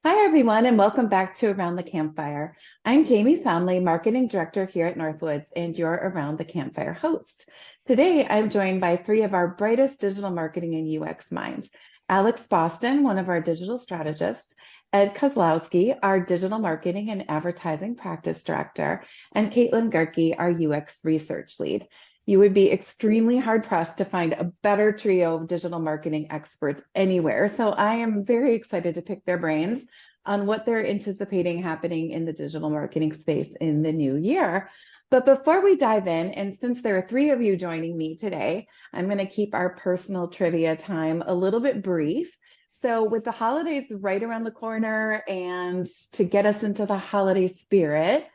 Hi, everyone, and welcome back to Around the Campfire. I'm Jamie Somley, Marketing Director here at Northwoods, and your Around the Campfire host. Today, I'm joined by three of our brightest digital marketing and UX minds. Alex Boston, one of our digital strategists, Ed Kozlowski, our digital marketing and advertising practice director, and Caitlin Gerke, our UX research lead. You would be extremely hard pressed to find a better trio of digital marketing experts anywhere. So I am very excited to pick their brains on what they're anticipating happening in the digital marketing space in the new year. But before we dive in, and since there are three of you joining me today, I'm going to keep our personal trivia time a little bit brief. So, with the holidays right around the corner and to get us into the holiday spirit,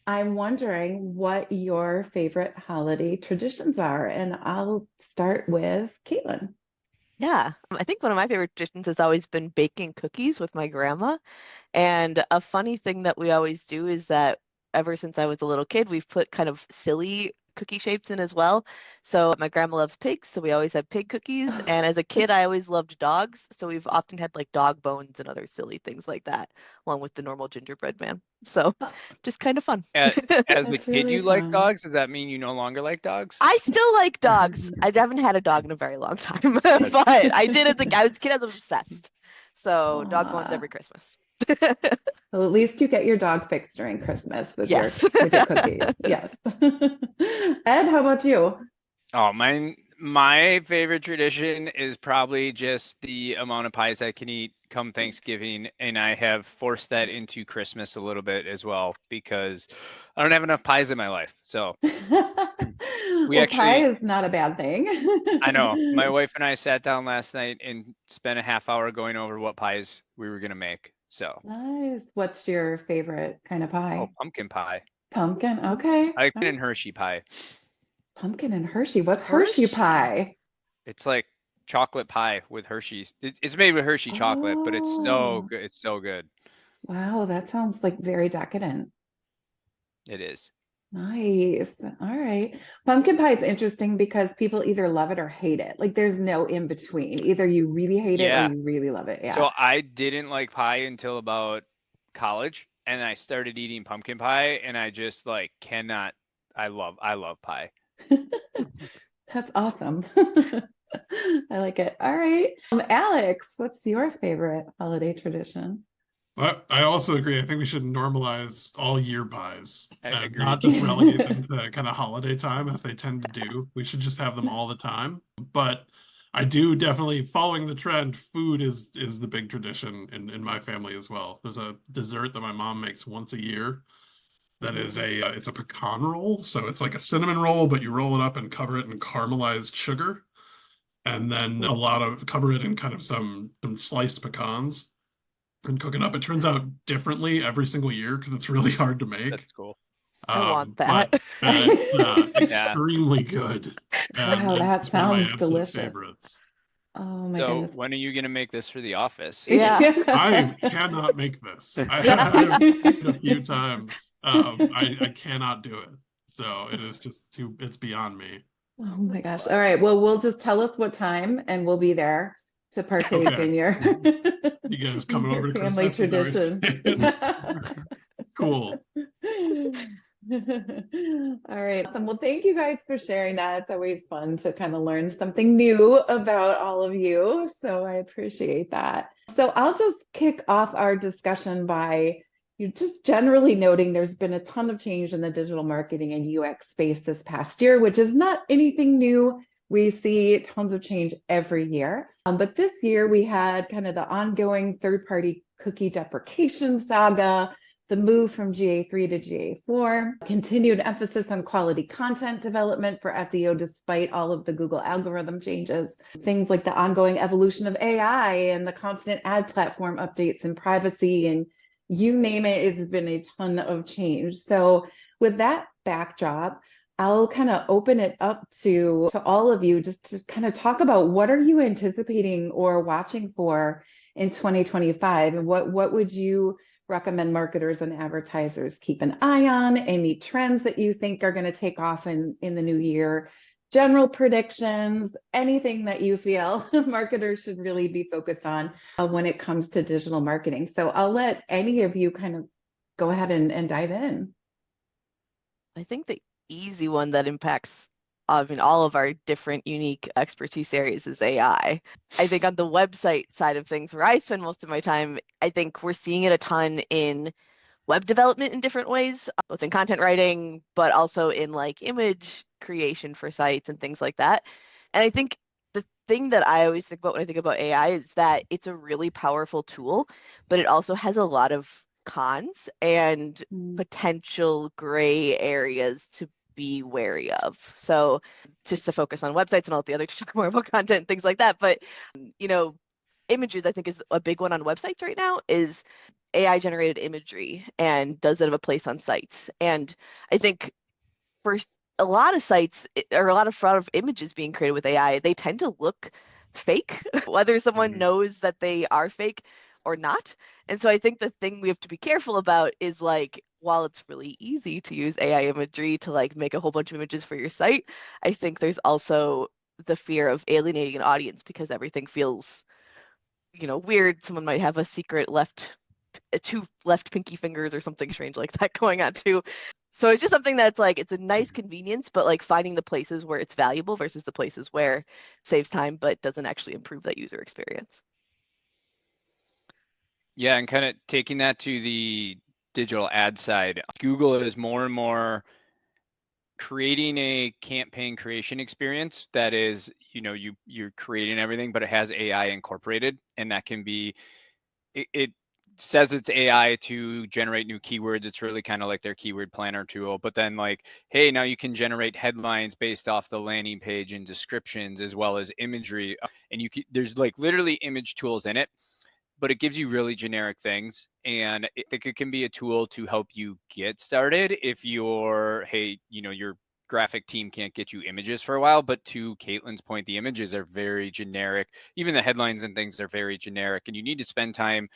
I'm wondering what your favorite holiday traditions are, and I'll start with Caitlin. Yeah, I think one of my favorite traditions has always been baking cookies with my grandma. And a funny thing that we always do is that ever since I was a little kid, we've put kind of silly cookie shapes in as well. So my grandma loves pigs, so we always have pig cookies. And as a kid, I always loved dogs, so we've often had like dog bones and other silly things like that, along with the normal gingerbread man. So just kind of fun. As, as the That's kid, really you like fun. dogs? Does that mean you no longer like dogs? I still like dogs. I haven't had a dog in a very long time, That's but I did as a I was a kid. I was obsessed. So dog bones Aw. every Christmas. Well, at least you get your dog fixed during Christmas with your Yes. cookies. Yes. Ed, how about you? oh, my favorite tradition is probably just the amount of pies I can eat come Thanksgiving, and I have forced that into Christmas a little bit as well because I don't have enough pies in my life. So we Well, pie actually, is not a bad thing. I know, my wife and I sat down last night and spent a half hour going over what pies we were gonna make. So, Nice. What's your favorite kind of oh, pie? pumpkin pie. Pumpkin. Okay. I like Nice. pumpkin and Hershey pie. Pumpkin and Hershey. What's Hershey Hershey. pie? It's like chocolate pie with Hershey's. It's made with Hershey chocolate, but it's so Oh, good. It's so good. wow. That sounds like very decadent. It is. Nice. All right. Pumpkin pie is interesting because people either love it or hate it. Like there's no in between. Either you really hate it or Yeah. you really love it. Yeah. So I didn't like pie until about college, and I started eating pumpkin pie, and I just like cannot. I love pie. That's awesome. I like it. All right. Alex, what's your favorite holiday tradition? I also agree. I think we should normalize all year pies and not Agreed. just relegate them to kind of holiday time as they tend to do. We should just have them all the time. But I do definitely following the trend, food is the big tradition in my family as well. There's a dessert that my mom makes once a year that is it's a pecan roll. So it's like a cinnamon roll, but you roll it up and cover it in caramelized sugar and then a lot of cover it in kind of some sliced pecans and cook it up. It turns out differently every single year because it's really hard to make. That's cool. I want But that. it's Yeah. extremely good, and Wow, that it's one of my sounds absolute delicious. favorites. Oh my So goodness. when are you gonna make this for the office? Yeah. I cannot make this. Yeah. I've tried a few times. I cannot do it. So it is just too. It's beyond me. Oh my That's gosh. fun. All right. Well, we'll just tell us what time and we'll be there to partake Okay, in your you guys coming your over to family Christmas? Is that what tradition. you're saying? Cool. All right. Awesome. Well, thank you guys for sharing that. It's always fun to kind of learn something new about all of you. So I appreciate that. So I'll just kick off our discussion by you just generally noting there's been a ton of change in the digital marketing and UX space this past year, which is not anything new. We see tons of change every year. But this year we had kind of the ongoing third-party cookie deprecation saga, the move from GA3 to GA4, continued emphasis on quality content development for SEO despite all of the Google algorithm changes, things like the ongoing evolution of AI and the constant ad platform updates and privacy, and you name it, it's been a ton of change. So with that backdrop, I'll kind of open it up to all of you just to kind of talk about what are you anticipating or watching for in 2025, and what would you recommend marketers and advertisers keep an eye on? Any trends that you think are going to take off in the new year? general predictions, anything that you feel marketers should really be focused on when it comes to digital marketing. So I'll let any of you kind of go ahead and dive in. I think the easy one that impacts, I mean, all of our different unique expertise areas is AI. I think on the website side of things, where I spend most of my time, I think we're seeing it a ton in web development in different ways, both in content writing, but also in like image creation for sites and things like that. And I think the thing that I always think about when I think about AI is that it's a really powerful tool, but it also has a lot of cons and Mm. potential gray areas to be wary of. So just to focus on websites and all the other to talk more about content and things like that. But you know, images I think is a big one on websites right now is AI generated imagery and does it have a place on sites? And I think for a lot of sites or a lot of images being created with AI, they tend to look fake, whether someone Mhm. knows that they are fake or not. And so I think the thing we have to be careful about is like, while it's really easy to use AI imagery to like make a whole bunch of images for your site, I think there's also the fear of alienating an audience because everything feels, weird. Someone might have a secret two left pinky fingers or something strange like that going on too. So it's just something that's like it's a nice convenience, but like finding the places where it's valuable versus the places where it saves time but doesn't actually improve that user experience. Yeah, and kind of taking that to the digital ad side, Google is more and more creating a campaign creation experience that is, you're creating everything, but it has AI incorporated, and that can be it says it's AI to generate new keywords. It's really kind of like their keyword planner tool. But then like, hey, now you can generate headlines based off the landing page and descriptions as well as imagery. And there's like literally image tools in it, but it gives you really generic things. And I think it can be a tool to help you get started if hey, your graphic team can't get you images for a while. But to Caitlin's point, the images are very generic. Even the headlines and things are very generic. And you need to spend time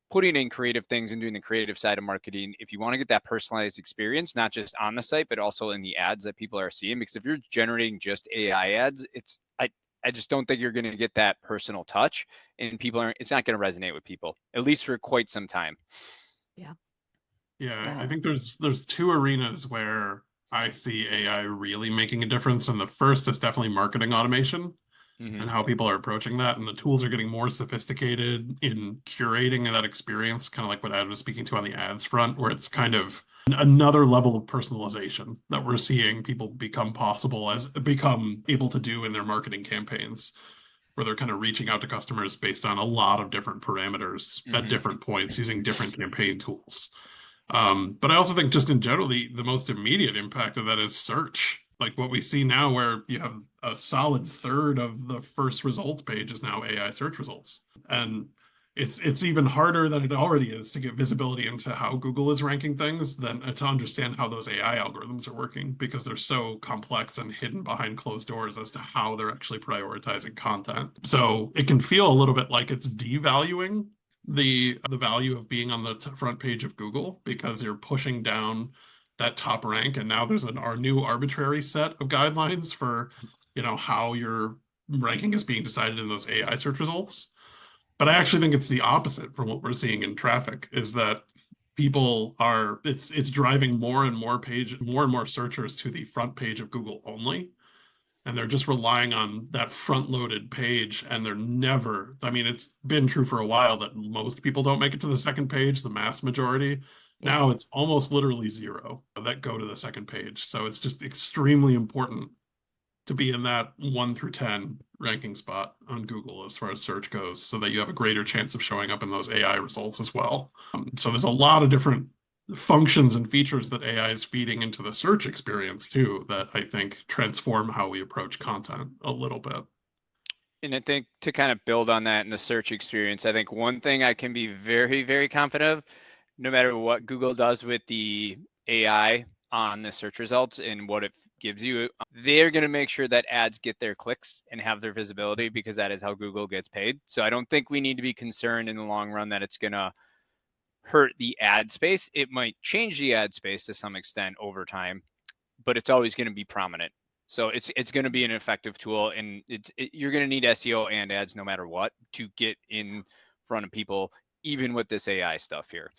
putting in creative things and doing the creative side of marketing if you want to get that personalized experience, not just on the site, but also in the ads that people are seeing. Because if you're generating just AI ads, I just don't think you're going to get that personal touch, and it's not going to resonate with people, at least for quite some time. Yeah. Yeah, I Yeah. think there's two arenas where I see AI really making a difference, and the first is definitely marketing automation Mm-hmm. and how people are approaching that. And the tools are getting more sophisticated in curating that experience, kind of like what Ed was speaking to on the ads front, where it's kind of another level of personalization that we're seeing people become able to do in their marketing campaigns, where they're kind of reaching out to customers based on a lot of different parameters at Mm-hmm. different points using different campaign tools. But I also think just in general, the most immediate impact of that is search. Like what we see now, where you have a solid third of the first results page is now AI search results. And it's even harder than it already is to get visibility into how Google is ranking things than to understand how those AI algorithms are working because they're so complex and hidden behind closed doors as to how they're actually prioritizing content. So it can feel a little bit like it's devaluing the value of being on the front page of Google because you're pushing down that top rank, and now there's our new arbitrary set of guidelines for how your ranking is being decided in those AI search results. But I actually think it's the opposite from what we're seeing in traffic, is that it's driving more and more searchers to the front page of Google only, and they're just relying on that front-loaded page, and they're never, I mean, it's been true for a while that most people don't make it to the second page, the mass majority. Yeah. Now it's almost literally zero that go to the second page. So it's just extremely important to be in that 1 through 10 ranking spot on Google as far as search goes, so that you have a greater chance of showing up in those AI results as well. So there's a lot of different functions and features that AI is feeding into the search experience too, that I think transform how we approach content a little bit. And I think to kind of build on that in the search experience, I think one thing I can be very, very confident of, no matter what Google does with the AI on the search results and what it gives you, they're going to make sure that ads get their clicks and have their visibility, because that is how Google gets paid. So I don't think we need to be concerned in the long run that it's going to hurt the ad space. It might change the ad space to some extent over time, but it's always going to be prominent. So it's going to be an effective tool, and you're going to need SEO and ads no matter what to get in front of people, even with this AI stuff here.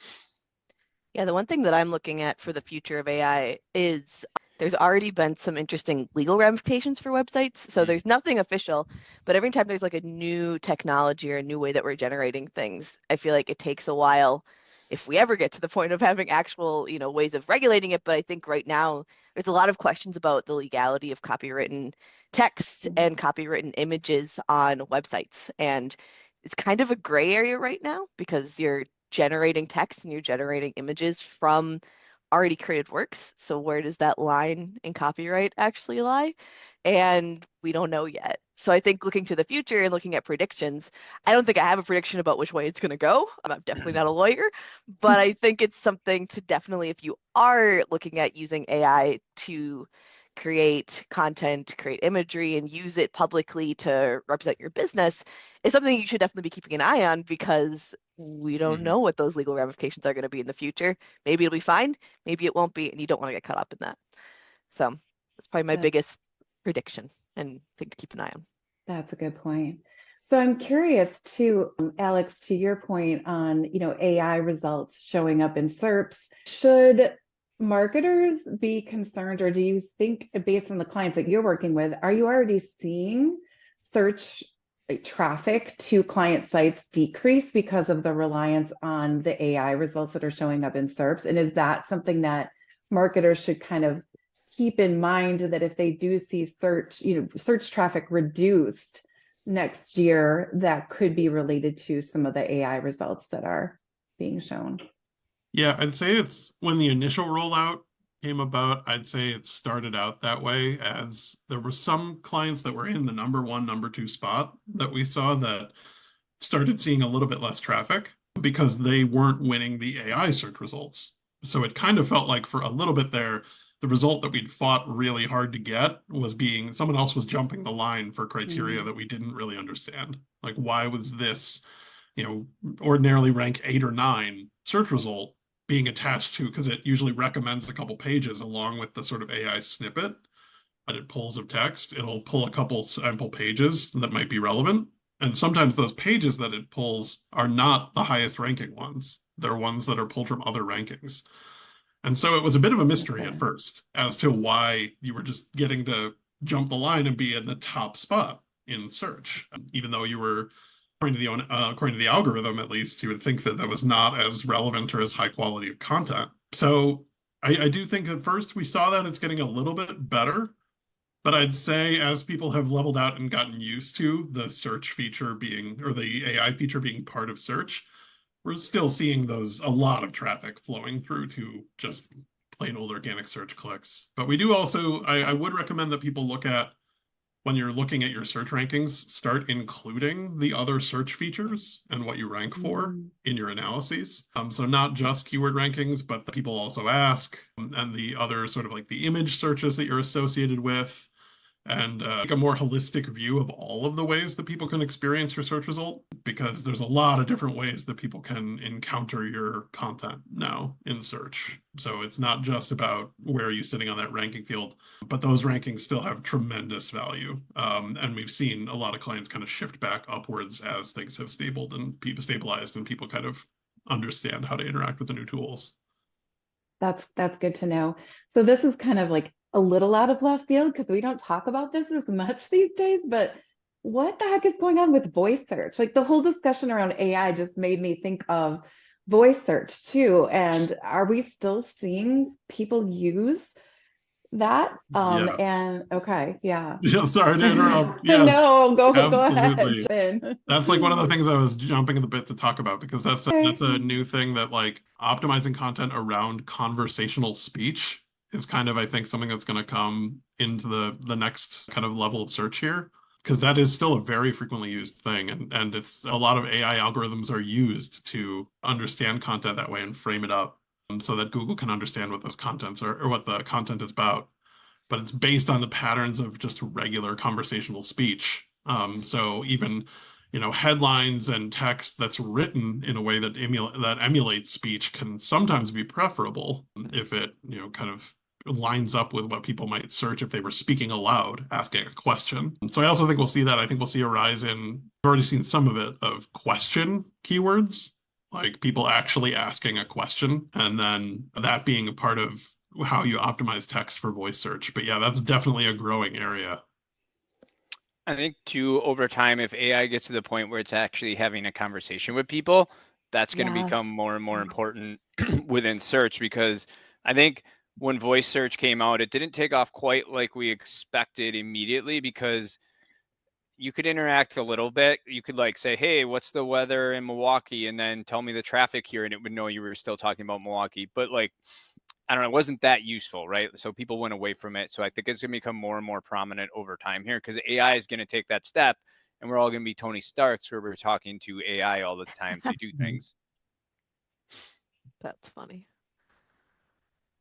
Yeah, the one thing that I'm looking at for the future of AI is there's already been some interesting legal ramifications for websites. So there's nothing official, but every time there's like a new technology or a new way that we're generating things, I feel like it takes a while if we ever get to the point of having actual, ways of regulating it. But I think right now there's a lot of questions about the legality of copywritten text and copywritten images on websites. And it's kind of a gray area right now because you're generating text and you're generating images from already created works. So where does that line in copyright actually lie? And we don't know yet. So I think looking to the future and looking at predictions, I don't think I have a prediction about which way it's going to go. I'm definitely not a lawyer, but I think it's something to definitely, if you are looking at using AI to create content, create imagery, and use it publicly to represent your business, is something you should definitely be keeping an eye on because we don't know what those legal ramifications are going to be in the future. Maybe it'll be fine, maybe it won't be, and you don't want to get caught up in that. So that's probably my biggest prediction and thing to keep an eye on. That's a good point. So I'm curious too, Alex, to your point on, AI results showing up in SERPs. Should marketers be concerned, or do you think, based on the clients that you're working with, are you already seeing search traffic to client sites decrease because of the reliance on the AI results that are showing up in SERPs? And is that something that marketers should kind of keep in mind, that if they do see search traffic reduced next year, that could be related to some of the AI results that are being shown? Yeah, I'd say it's when the initial rollout came about, I'd say it started out that way, as there were some clients that were in the number one, number two spot that we saw that started seeing a little bit less traffic because they weren't winning the AI search results. So it kind of felt like for a little bit there, the result that we'd fought really hard to get was being someone else was jumping the line for criteria that we didn't really understand. Like, why was this, ordinarily rank 8 or 9 search result being attached to, because it usually recommends a couple pages along with the sort of AI snippet that it pulls of text. It'll pull a couple sample pages that might be relevant. And sometimes those pages that it pulls are not the highest ranking ones. They're ones that are pulled from other rankings. And so it was a bit of a mystery at first as to why you were just getting to jump the line and be in the top spot in search, even though you were, according to the algorithm, at least, you would think that that was not as relevant or as high quality of content. So I do think at first we saw that it's getting a little bit better, but I'd say as people have leveled out and gotten used to the search feature being, or the AI feature being part of search, we're still seeing a lot of traffic flowing through to just plain old organic search clicks. But we do also, I would recommend that people look at, when you're looking at your search rankings, start including the other search features and what you rank for in your analyses. So not just keyword rankings, but the people also ask, and the other sort of like the image searches that you're associated with, and take a more holistic view of all of the ways that people can experience your search result, because there's a lot of different ways that people can encounter your content now in search. So it's not just about where are you sitting on that ranking field, but those rankings still have tremendous value. And we've seen a lot of clients kind of shift back upwards as things have stabilized and people kind of understand how to interact with the new tools. That's good to know. So this is kind of like a little out of left field because we don't talk about this as much these days, but what the heck is going on with voice search? Like, the whole discussion around AI just made me think of voice search too. And are we still seeing people use that? Yeah. And okay, yeah. Yeah, sorry to interrupt. Yes, No, go absolutely. ahead. That's like one of the things I was jumping the bit to talk about, because that's Okay. a new thing, that like optimizing content around conversational speech is kind of, I think, something that's going to come into the next kind of level of search here, because that is still a very frequently used thing, and it's a lot of AI algorithms are used to understand content that way and frame it up, so that Google can understand what those contents are, or what the content is about, but it's based on the patterns of just regular conversational speech. So even, headlines and text that's written in a way that emulates speech can sometimes be preferable if it, kind of lines up with what people might search if they were speaking aloud, asking a question. So I also think we'll see that. I think we'll see a rise in, we've already seen some of it, of question keywords, like people actually asking a question, and then that being a part of how you optimize text for voice search. But yeah, that's definitely a growing area. I think too, over time, if AI gets to the point where it's actually having a conversation with people, that's going to Yes. become more and more important within search, because I think when voice search came out, it didn't take off quite like we expected immediately, because you could interact a little bit. You could like say, hey, what's the weather in Milwaukee? And then tell me the traffic here, and it would know you were still talking about Milwaukee. But like, I don't know, it wasn't that useful, right? So people went away from it. So I think it's going to become more and more prominent over time here, because AI is going to take that step, and we're all going to be Tony Starks, where we're talking to AI all the time to do things. That's funny.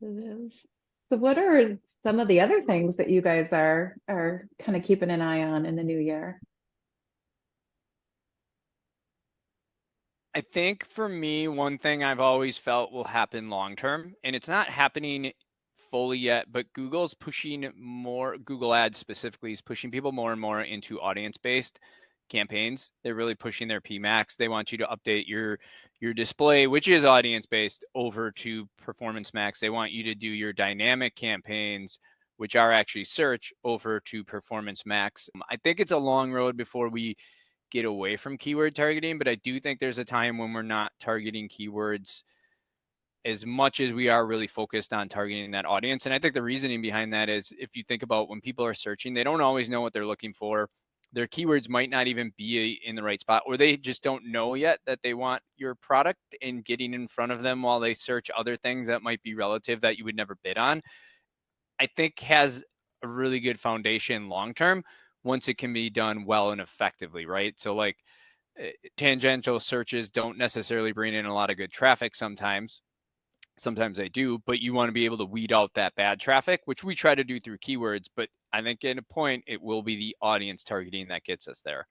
It is. So what are some of the other things that you guys are kind of keeping an eye on in the new year? I think for me, one thing I've always felt will happen long term, and it's not happening fully yet, but Google's pushing more, Google Ads specifically is pushing people more and more into audience-based campaigns. They're really pushing their PMax. They want you to update your display, which is audience-based, over to Performance Max. They want you to do your dynamic campaigns, which are actually search, over to Performance Max. I think it's a long road before we get away from keyword targeting, but I do think there's a time when we're not targeting keywords as much as we are really focused on targeting that audience. And I think the reasoning behind that is, if you think about when people are searching, they don't always know what they're looking for. Their keywords might not even be in the right spot, or they just don't know yet that they want your product, and getting in front of them while they search other things that might be relative that you would never bid on, I think has a really good foundation long term, once it can be done well and effectively, right? So like, tangential searches don't necessarily bring in a lot of good traffic sometimes. Sometimes they do, but you want to be able to weed out that bad traffic, which we try to do through keywords. But I think at a point, it will be the audience targeting that gets us there.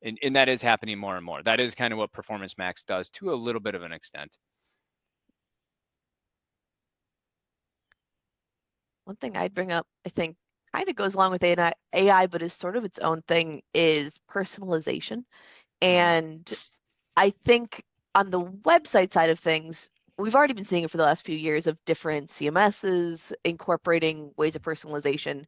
And that is happening more and more. That is kind of what Performance Max does, to a little bit of an extent. One thing I'd bring up, I think, kind of goes along with AI, but is sort of its own thing, is personalization. Mhm. And I think on the website side of things, we've already been seeing it for the last few years of different CMSs incorporating ways of personalization.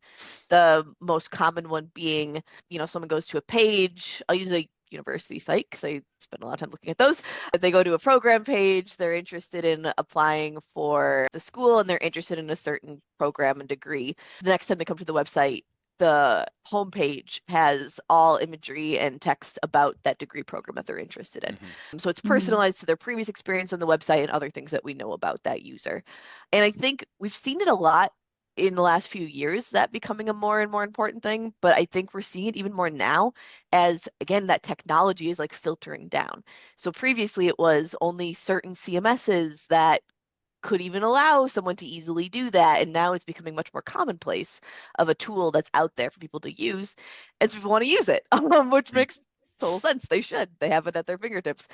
The most common one being, if someone goes to a page, I'll use a university site because I spend a lot of time looking at those. They go to a program page, they're interested in applying for the school, and they're interested in a certain program and degree. The next time they come to the website, the homepage has all imagery and text about that degree program that they're interested in. Mhm. So it's Mhm. personalized to their previous experience on the website and other things that we know about that user. And I think we've seen it a lot in the last few years, that becoming a more and more important thing. But I think we're seeing it even more now, as again, that technology is like filtering down. So previously it was only certain CMSs that could even allow someone to easily do that. And now it's becoming much more commonplace of a tool that's out there for people to use. And so people want to use it, which makes total sense. They should. They have it at their fingertips.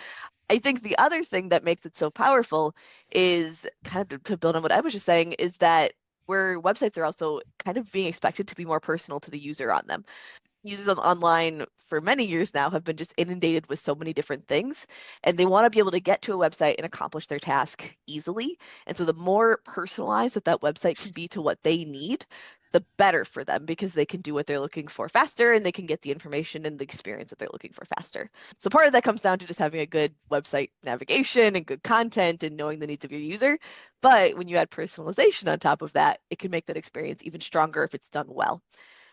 I think the other thing that makes it so powerful is kind of to build on what I was just saying, is that where websites are also kind of being expected to be more personal to the user on them. Users online for many years now have been just inundated with so many different things, and they want to be able to get to a website and accomplish their task easily. And so the more personalized that website can be to what they need, the better for them, because they can do what they're looking for faster, and they can get the information and the experience that they're looking for faster. So part of that comes down to just having a good website navigation and good content and knowing the needs of your user. But when you add personalization on top of that, it can make that experience even stronger if it's done well.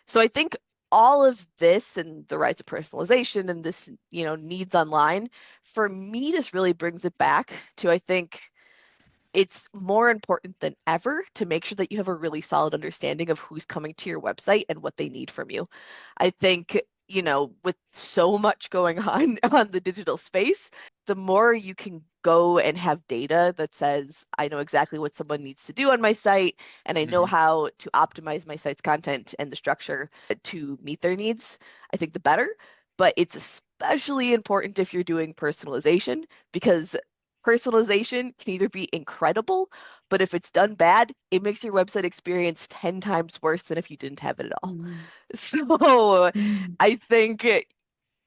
So I think all of this and the rise of personalization and this, needs online, for me, just really brings it back to, I think it's more important than ever to make sure that you have a really solid understanding of who's coming to your website and what they need from you. I think, with so much going on on the digital space, the more you can go and have data that says, I know exactly what someone needs to do on my site, and I know Mhm. how to optimize my site's content and the structure to meet their needs, I think the better. But it's especially important if you're doing personalization, because personalization can either be incredible But if it's done bad, it makes your website experience 10 times worse than if you didn't have it at all. Mm, So mm. I think,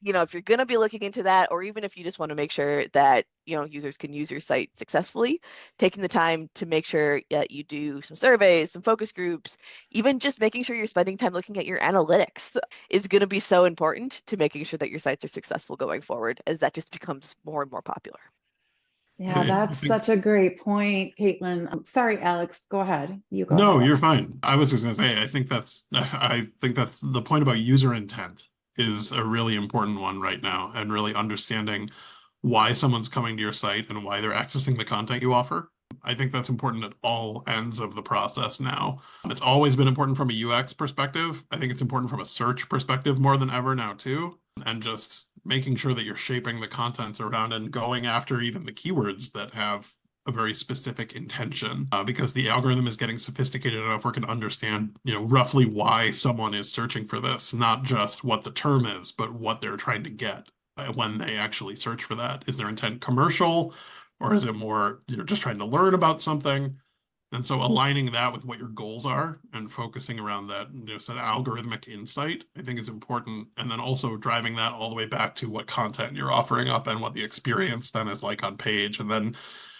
if you're going to be looking into that, or even if you just want to make sure that, users can use your site successfully, taking the time to make sure that you do some surveys, some focus groups, even just making sure you're spending time looking at your analytics is going to be so important to making sure that your sites are successful going forward as that just becomes more and more popular. Yeah, I that's think such a great point, Caitlin. I'm sorry, Alex, go ahead. You go no, ahead, you're Alex. fine. I was just gonna say, I think that's the point about user intent is a really important one right now, and really understanding why someone's coming to your site and why they're accessing the content you offer. I think that's important at all ends of the process now. It's always been important from a UX perspective. I think it's important from a search perspective more than ever now too. And just making sure that you're shaping the content around and going after even the keywords that have a very specific intention, because the algorithm is getting sophisticated enough where it can understand, roughly why someone is searching for this, not just what the term is, but what they're trying to get when they actually search for that. Is their intent commercial, or is it more, just trying to learn about something? And so aligning that with what your goals are and focusing around that, said algorithmic insight, I think is important. And then also driving that all the way back to what content you're offering up and what the experience then is like on page. And then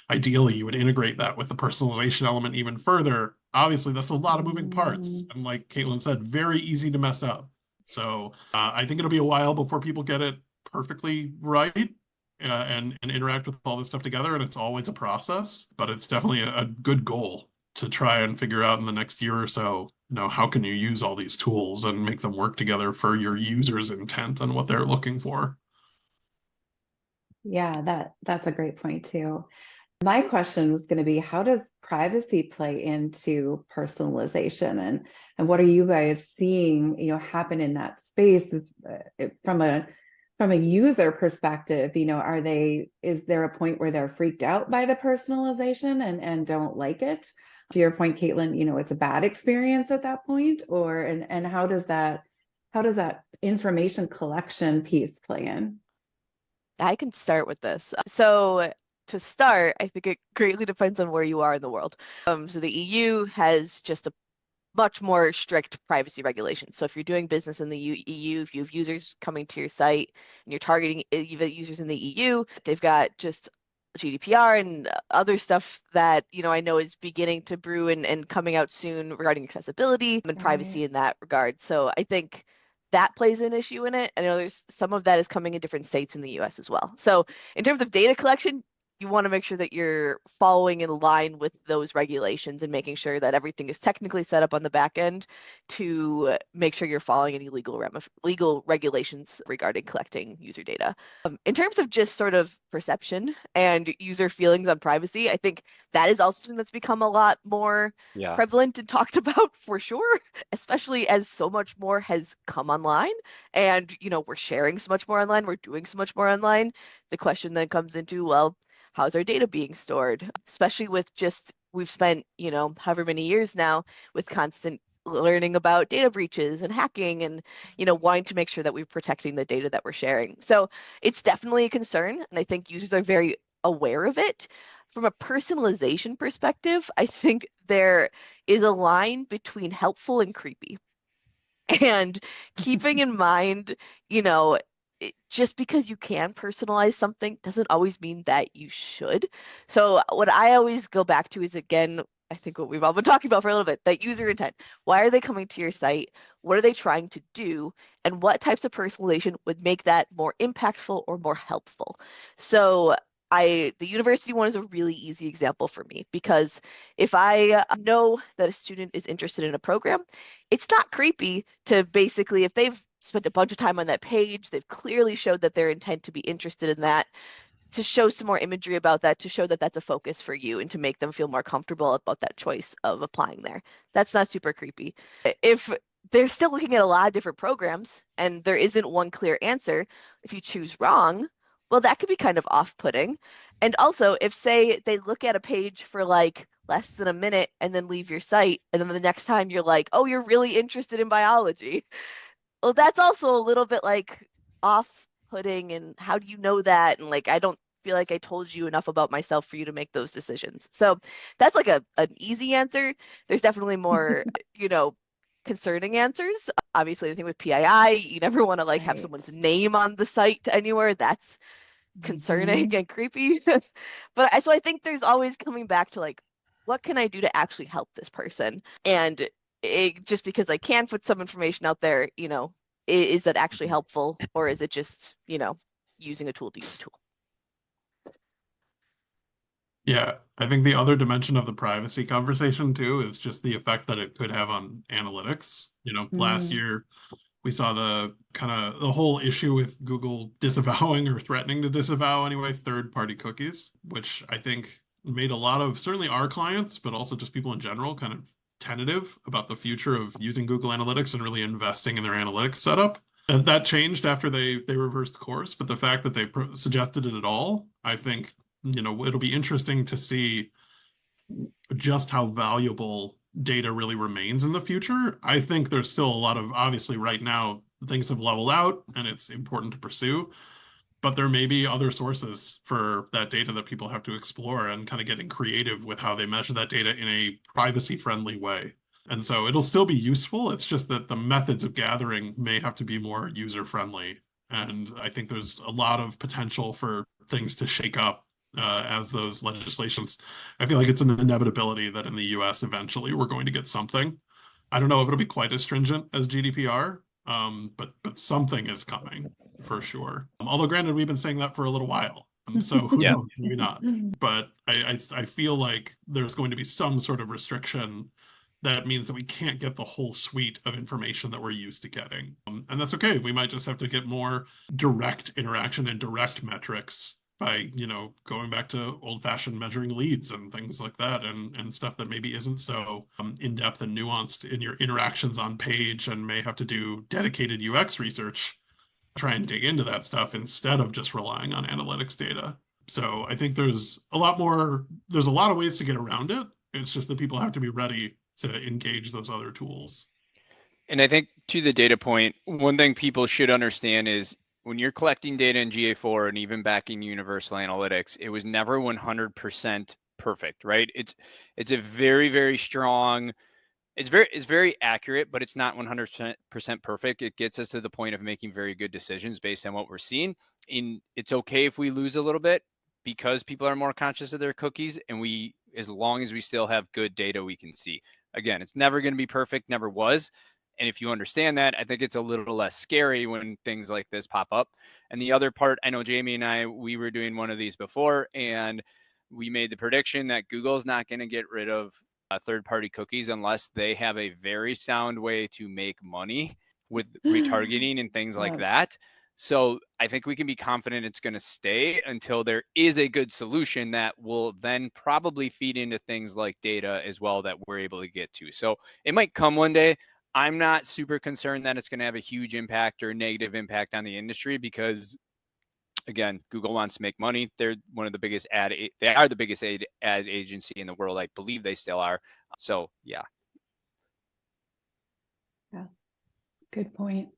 ideally, you would integrate that with the personalization element even further. Obviously, that's a lot of moving parts. Mm, And like Caitlin said, very easy to mess up. So I think it'll be a while before people get it perfectly right, and interact with all this stuff together. And it's always a process, but it's definitely a good goal to try and figure out in the next year or so, how can you use all these tools and make them work together for your users' intent and what they're looking for. yeah, that's a great point too. My question was going to be, how does privacy play into personalization, and what are you guys seeing, happen in that space? From a user perspective, is there a point where they're freaked out by the personalization and don't like it? To your point, Caitlin, it's a bad experience at that point, and how does that information collection piece play in? I can start with this. So to start, I think it greatly depends on where you are in the world. So the EU has just a much more strict privacy regulations. So if you're doing business in the EU, if you have users coming to your site and you're targeting users in the EU, they've got just GDPR and other stuff that, I know is beginning to brew and coming out soon regarding accessibility and Right. privacy in that regard. So I think that plays an issue in it. I know there's some of that is coming in different states in the US as well. So in terms of data collection, you want to make sure that you're following in line with those regulations and making sure that everything is technically set up on the back end to make sure you're following any legal regulations regarding collecting user data. In terms of just sort of perception and user feelings on privacy, I think that is also something that's become a lot more Yeah. prevalent and talked about for sure, especially as so much more has come online and, we're sharing so much more online, we're doing so much more online. The question then comes into, well, how's our data being stored? Especially with just, we've spent, however many years now with constant learning about data breaches and hacking and, wanting to make sure that we're protecting the data that we're sharing. So it's definitely a concern. And I think users are very aware of it. From a personalization perspective, I think there is a line between helpful and creepy. And keeping in mind, just because you can personalize something doesn't always mean that you should. So, what I always go back to is, again, I think what we've all been talking about for a little bit, that user intent. Why are they coming to your site? What are they trying to do? And what types of personalization would make that more impactful or more helpful? So, the university one is a really easy example for me because if I know that a student is interested in a program, it's not creepy to basically, if they've spent a bunch of time on that page, they've clearly showed that their intent to be interested in that, to show some more imagery about that, to show that that's a focus for you and to make them feel more comfortable about that choice of applying there. That's not super creepy. If they're still looking at a lot of different programs and there isn't one clear answer, if you choose wrong, well, that could be kind of off-putting. And also, if say they look at a page for like less than a minute and then leave your site, and then the next time you're like, oh, you're really interested in biology. Well, that's also a little bit like off-putting, and how do you know that? And like, I don't feel like I told you enough about myself for you to make those decisions. So that's like an easy answer. There's definitely more, concerning answers. Obviously, the thing with PII, you never want to like have Right. someone's name on the site anywhere. That's concerning Mhm. and creepy. So I think there's always coming back to like, what can I do to actually help this person? And just because I can put some information out there, is that actually helpful, or is it just, using a tool to use a tool? Yeah, I think the other dimension of the privacy conversation too is just the effect that it could have on analytics. Last Mm. year we saw the kind of the whole issue with Google disavowing or threatening to disavow anyway third-party cookies, which I think made a lot of certainly our clients, but also just people in general kind of tentative about the future of using Google Analytics and really investing in their analytics setup. And that changed after they reversed course, but the fact that they suggested it at all, I think, it'll be interesting to see just how valuable data really remains in the future. I think there's still a lot of, obviously, right now, things have leveled out and it's important to pursue, but there may be other sources for that data that people have to explore and kind of getting creative with how they measure that data in a privacy-friendly way. And so it'll still be useful. It's just that the methods of gathering may have to be more user-friendly. And I think there's a lot of potential for things to shake up as those legislations. I feel like it's an inevitability that in the US eventually we're going to get something. I don't know if it'll be quite as stringent as GDPR, but something is coming for sure. Although granted, we've been saying that for a little while, so who Yeah. knows? Maybe not. But I feel like there's going to be some sort of restriction that means that we can't get the whole suite of information that we're used to getting. And that's okay. We might just have to get more direct interaction and direct metrics by, going back to old-fashioned measuring leads and things like that, and stuff that maybe isn't so in-depth and nuanced in your interactions on page and may have to do dedicated UX research, try and dig into that stuff instead of just relying on analytics data. So I think there's a lot of ways to get around it. It's just that people have to be ready to engage those other tools. And I think to the data point, one thing people should understand is when you're collecting data in GA4 and even back in Universal Analytics, it was never 100% perfect, right? It's a very, very strong, it's very accurate, but it's not 100% perfect. It gets us to the point of making very good decisions based on what we're seeing. It's okay if we lose a little bit because people are more conscious of their cookies, and as long as we still have good data we can see. Again, it's never going to be perfect, never was. And if you understand that, I think it's a little less scary when things like this pop up. And the other part, I know Jamie and we were doing one of these before, and we made the prediction that Google's not going to get rid of third-party cookies unless they have a very sound way to make money with retargeting and things like Yep. that. So I think we can be confident it's going to stay until there is a good solution that will then probably feed into things like data as well that we're able to get to. So it might come one day. I'm not super concerned that it's going to have a huge impact or negative impact on the industry because, again, Google wants to make money. They're one of the biggest they are the biggest ad agency in the world. I believe they still are. So yeah. Yeah, good point.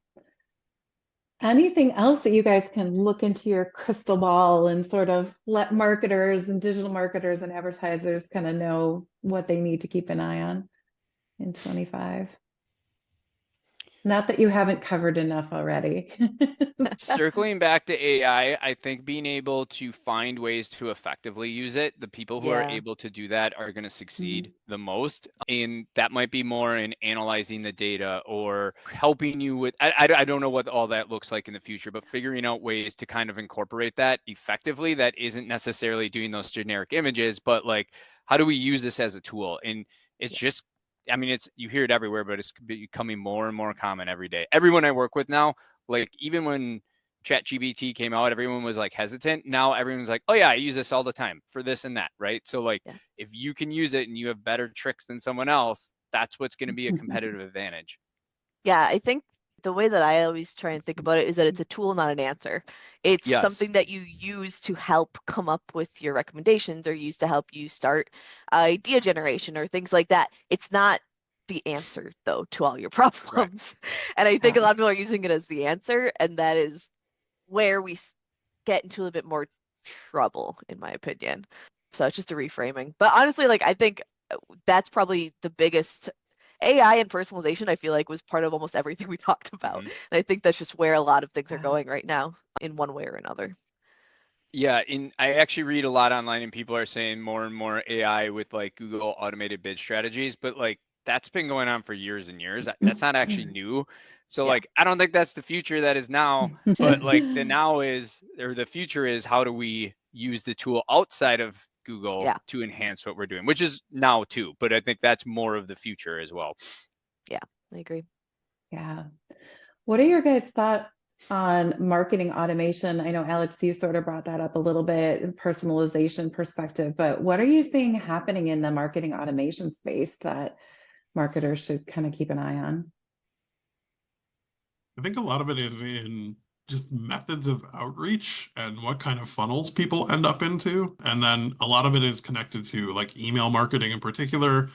Anything else that you guys can look into your crystal ball and sort of let marketers and digital marketers and advertisers kind of know what they need to keep an eye on in 25? Not that you haven't covered enough already. Circling back to AI, I think being able to find ways to effectively use it, the people who are Yeah. able to do that are going to Mm. succeed the most. And that might be more in analyzing the data or helping you with, I don't know what all that looks like in the future, but figuring out ways to kind of incorporate that effectively that isn't necessarily doing those generic images, but like, how do we use this as a tool? And it's just, I mean, you hear it everywhere, but it's becoming more and more common every day. Everyone I work with now, like even when ChatGPT came out, everyone was like hesitant. Now everyone's like, oh yeah, I use this all the time for this and that, right? So like Yeah. if you can use it and you have better tricks than someone else, that's what's going to be a competitive advantage. Yeah, I think the way that I always try and think about it is that it's a tool, not an answer. It's Yes. something that you use to help come up with your recommendations or use to help you start idea generation or things like that. It's not the answer, though, to all your Correct. problems. And I think a Yeah. lot of people are using it as the answer, and that is where we get into a bit more trouble, in my opinion. So it's just a reframing. But honestly, like I think that's probably the biggest AI and personalization, I feel like was part of almost everything we talked about. Mhm. And I think that's just where a lot of things are Yeah. going right now in one way or another. Yeah, I actually read a lot online and people are saying more and more AI with like Google automated bid strategies, but like that's been going on for years and years. That's not actually new. So Yeah. like I don't think that's the future that is now, but like the now is or the future is how do we use the tool outside of Google Yeah. to enhance what we're doing, which is now too, but I think that's more of the future as well. Yeah. I agree. Yeah. What are your guys' thoughts on marketing automation? I know, Alex, you sort of brought that up a little bit, personalization perspective, but what are you seeing happening in the marketing automation space that marketers should kind of keep an eye on? I think a lot of it is in just methods of outreach and what kind of funnels people end up into. And then a lot of it is connected to like email marketing in particular,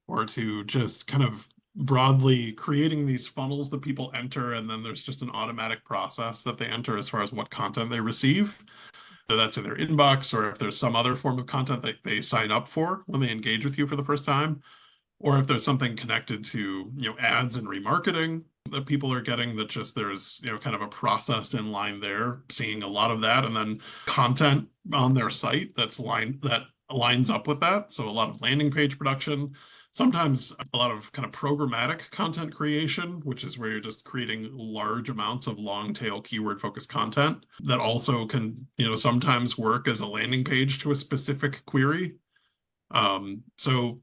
or to just kind of broadly creating these funnels that people enter. And then there's just an automatic process that they enter as far as what content they receive. So that's in their inbox, or if there's some other form of content that they sign up for when they engage with you for the first time, or if there's something connected to, ads and remarketing that people are getting, that just there's, kind of a process in line there, seeing a lot of that, and then content on their site that lines up with that. So a lot of landing page production, sometimes a lot of kind of programmatic content creation, which is where you're just creating large amounts of long tail keyword focused content that also can, sometimes work as a landing page to a specific query. So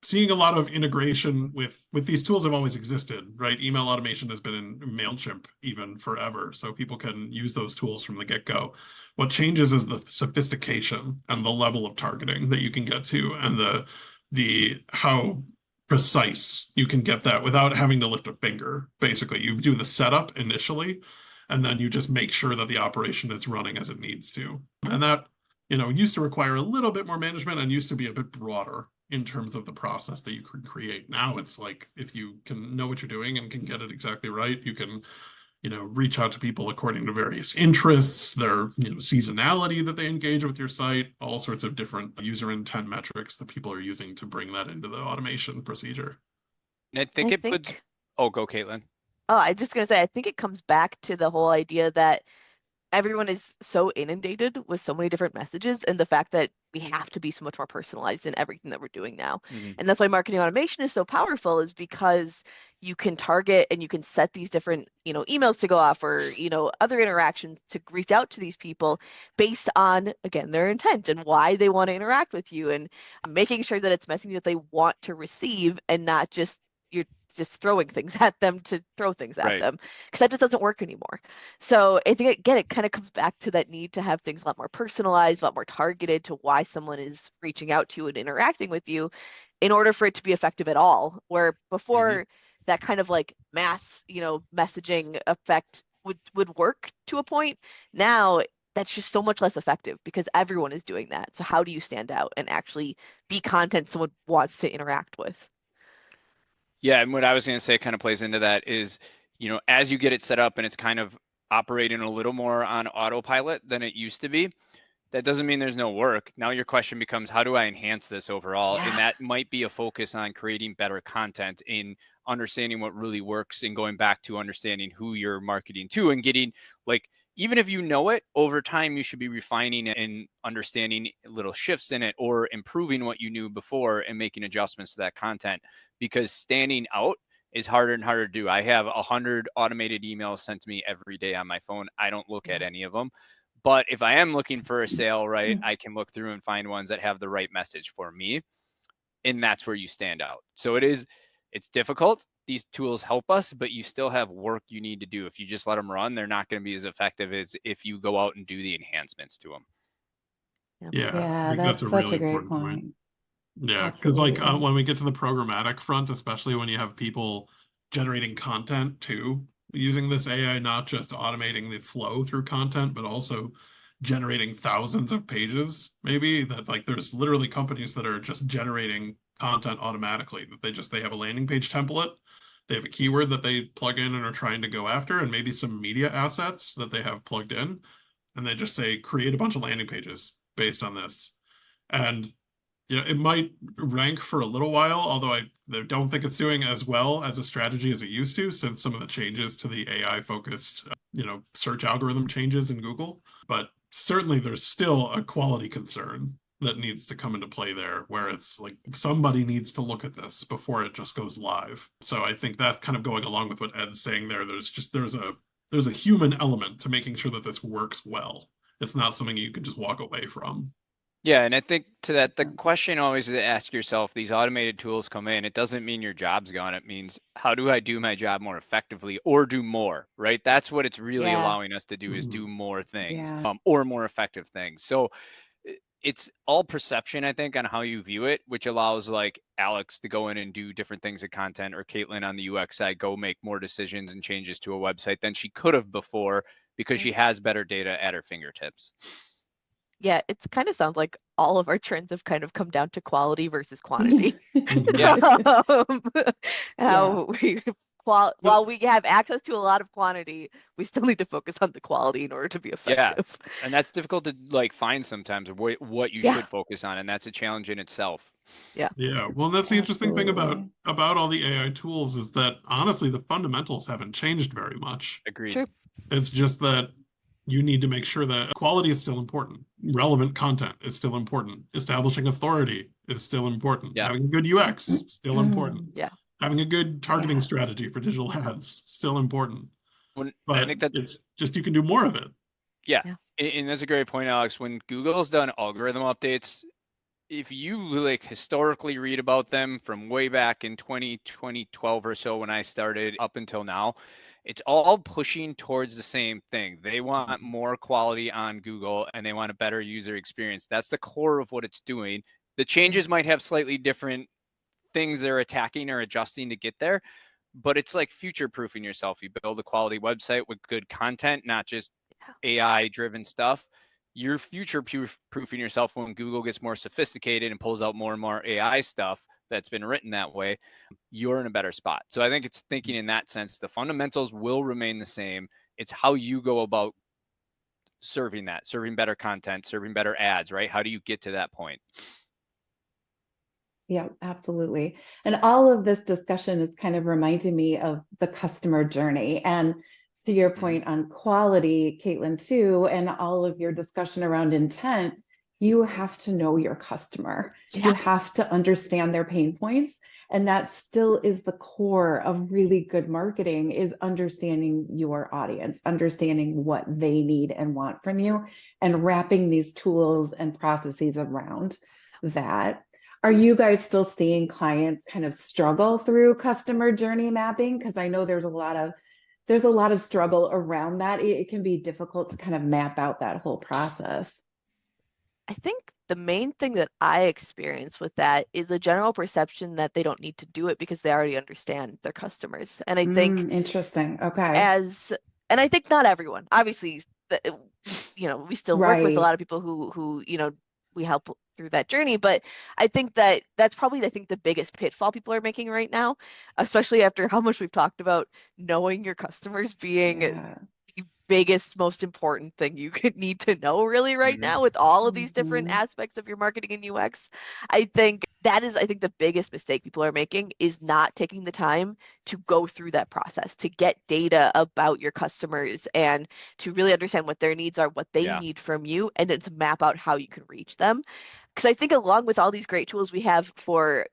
seeing a lot of integration with these tools have always existed, right? Email automation has been in MailChimp even forever, so people can use those tools from the get-go. What changes is the sophistication and the level of targeting that you can get to, and the how precise you can get that without having to lift a finger. Basically, you do the setup initially, and then you just make sure that the operation is running as it needs to. And that, used to require a little bit more management and used to be a bit broader in terms of the process that you can create. Now it's like if you can know what you're doing and can get it exactly right, you can, reach out to people according to various interests, their, seasonality that they engage with your site, all sorts of different user intent metrics that people are using to bring that into the automation procedure. And I think I it puts, think, oh, go Caitlin. oh, I just gonna say, I think it comes back to the whole idea that everyone is so inundated with so many different messages and the fact that we have to be so much more personalized in everything that we're doing now. Mhm. And that's why marketing automation is so powerful is because you can target and you can set these different, emails to go off or, other interactions to reach out to these people based on, again, their intent and why they want to interact with you and making sure that it's messaging that they want to receive and not just you're just throwing things at them to throw things at Right. them because that just doesn't work anymore. So I think again, it kind of comes back to that need to have things a lot more personalized, a lot more targeted to why someone is reaching out to you and interacting with you in order for it to be effective at all. Where Mhm. before that kind of like mass, messaging effect would work to a point. Now that's just so much less effective because everyone is doing that. So how do you stand out and actually be content someone wants to interact with? Yeah, and what I was going to say kind of plays into that is, as you get it set up and it's kind of operating a little more on autopilot than it used to be, that doesn't mean there's no work. Now your question becomes, how do I enhance this overall? And Yeah. that might be a focus on creating better content, in understanding what really works and going back to understanding who you're marketing to and getting like, even if you know it over time, you should be refining and understanding little shifts in it or improving what you knew before and making adjustments to that content, because standing out is harder and harder to do. I have 100 automated emails sent to me every day on my phone. I don't look at Yeah. any of them. But if I am looking for a sale, right, I can look through and find ones that have the right message for me. And that's where you stand out. So it's difficult. These tools help us, but you still have work you need to do. If you just let them run, they're not going to be as effective as if you go out and do the enhancements to them. Yeah. Yeah, I Yeah, think that's that's a such really a great important point. point. Yeah, because like Absolutely. when we get to the programmatic front, especially when you have people generating content too, using this AI, not just automating the flow through content, but also generating thousands of pages, maybe that like there's literally companies that are just generating content automatically, that they have a landing page template, they have a keyword that they plug in and are trying to go after, and maybe some media assets that they have plugged in, and they just say, create a bunch of landing pages based on this. And it might rank for a little while, although I don't think it's doing as well as a strategy as it used to since some of the changes to the AI focused, search algorithm changes in Google. But certainly there's still a quality concern that needs to come into play there, where it's like somebody needs to look at this before it just goes live. So I think that kind of going along with what Ed's saying there, there's a human element to making sure that this works well. It's not something you can just walk away from. Yeah, and I think to that, the question always is to ask yourself, these automated tools come in, it doesn't mean your job's gone. It means, how do I do my job more effectively or do more, right? That's what it's really Yeah. allowing us to do, is do more things, Yeah. or more effective things. So it's all perception, I think, on how you view it, which allows like Alex to go in and do different things of content, or Caitlin on the UX side go make more decisions and changes to a website than she could have before because she has better data at her fingertips. Yeah, it kind of sounds like all of our trends have kind of come down to quality versus quantity. Yeah. Um, Yeah. how we while we have access to a lot of quantity, we still need to focus on the quality in order to be Yeah, effective. and that's difficult to like find sometimes, of what you Yeah, should focus on, and that's a challenge in itself. yeah, Yeah, well, that's the interesting thing about Absolutely. all the AI tools is that honestly, the fundamentals haven't changed very much. Agreed. true. It's just that you need to make sure that quality is still important, relevant content is still important, establishing authority is still important, Yeah. having a good UX still important, Mm. Yeah, having a good targeting Yeah. strategy for digital ads still important. I But think that, it's just you can do more of it. yeah, yeah, and that's a great point, Alex. When Google's done algorithm updates, if you like historically read about them from way back in 2012 or so when I started up until now, it's all pushing towards the same thing. They want more quality on Google and they want a better user experience. That's the core of what it's doing. The changes might have slightly different things they're attacking or adjusting to get there, but it's like future proofing yourself. You build a quality website with good content, not just AI driven stuff. You're future proofing yourself when Google gets more sophisticated and pulls out more and more AI stuff that's been written that way. You're in a better spot. So I think it's thinking in that sense. The fundamentals will remain the same. It's how you go about serving that, serving better content, serving better ads, right? How do you get to that point? Yeah, absolutely. And all of this discussion is kind of reminding me of the customer journey. And to your Mm-hmm. point on quality, Caitlin, too, and all of your discussion around intent, you have to know your customer. You yeah, have to understand their pain points. And that still is the core of really good marketing, is understanding your audience, understanding what they need and want from you, and wrapping these tools and processes around that. Are you guys still seeing clients kind of struggle through customer journey mapping? Because I know there's a lot of struggle around that. It can be difficult to kind of map out that whole process. I think the main thing that I experience with that is a general perception that they don't need to do it because they already understand their customers. And I think Interesting. Okay. as and I think not everyone. Obviously, we still work with a Right. lot of people who we help through that journey, but I think that that's probably the biggest pitfall people are making right now, especially after how much we've talked about knowing your customers being Yeah. the biggest, most important thing you could need to know really right Mm-hmm. now with all of these different Mhm. aspects of your marketing and UX. I think that is, I think the biggest mistake people are making is not taking the time to go through that process, to get data about your customers and to really understand what their needs are, what they Yeah. need from you, and then to map out how you can reach them. Because I think along with all these great tools we have for,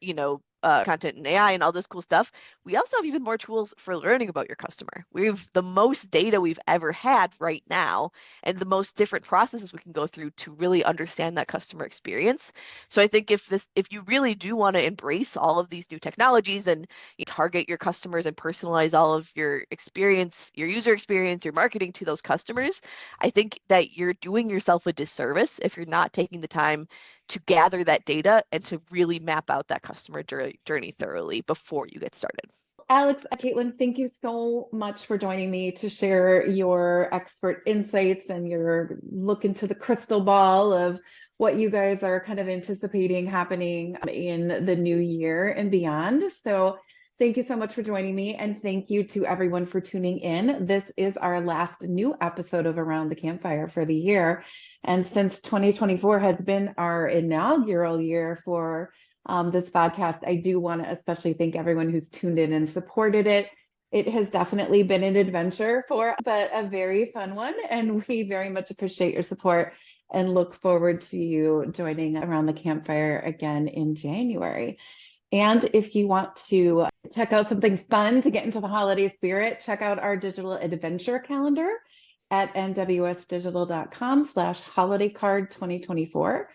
content and AI and all this cool stuff, we also have even more tools for learning about your customer. We've the most data we've ever had right now, and the most different processes we can go through to really understand that customer experience. So I think if you really do want to embrace all of these new technologies and you target your customers and personalize all of your experience, your user experience, your marketing to those customers, I think that you're doing yourself a disservice if you're not taking the time to gather that data and to really map out that customer journey thoroughly before you get started. Alex, Caitlin, thank you so much for joining me to share your expert insights and your look into the crystal ball of what you guys are kind of anticipating happening in the new year and beyond. So Thank you so much for joining me, and thank you to everyone for tuning in. This is our last new episode of Around the Campfire for the year. And since 2024 has been our inaugural year for this podcast, I do want to especially thank everyone who's tuned in and supported it. It has definitely been an adventure but a very fun one. And we very much appreciate your support and look forward to you joining Around the Campfire again in January. And if you want to check out something fun to get into the holiday spirit, check out our digital adventure calendar at nwsdigital.com/holiday card 2024.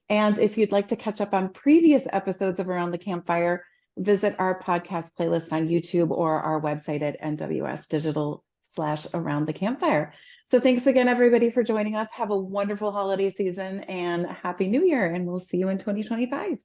And if you'd like to catch up on previous episodes of Around the Campfire, visit our podcast playlist on YouTube or our website at nwsdigital/around the campfire. So thanks again, everybody, for joining us. Have a wonderful holiday season and Happy New Year, and we'll see you in 2025.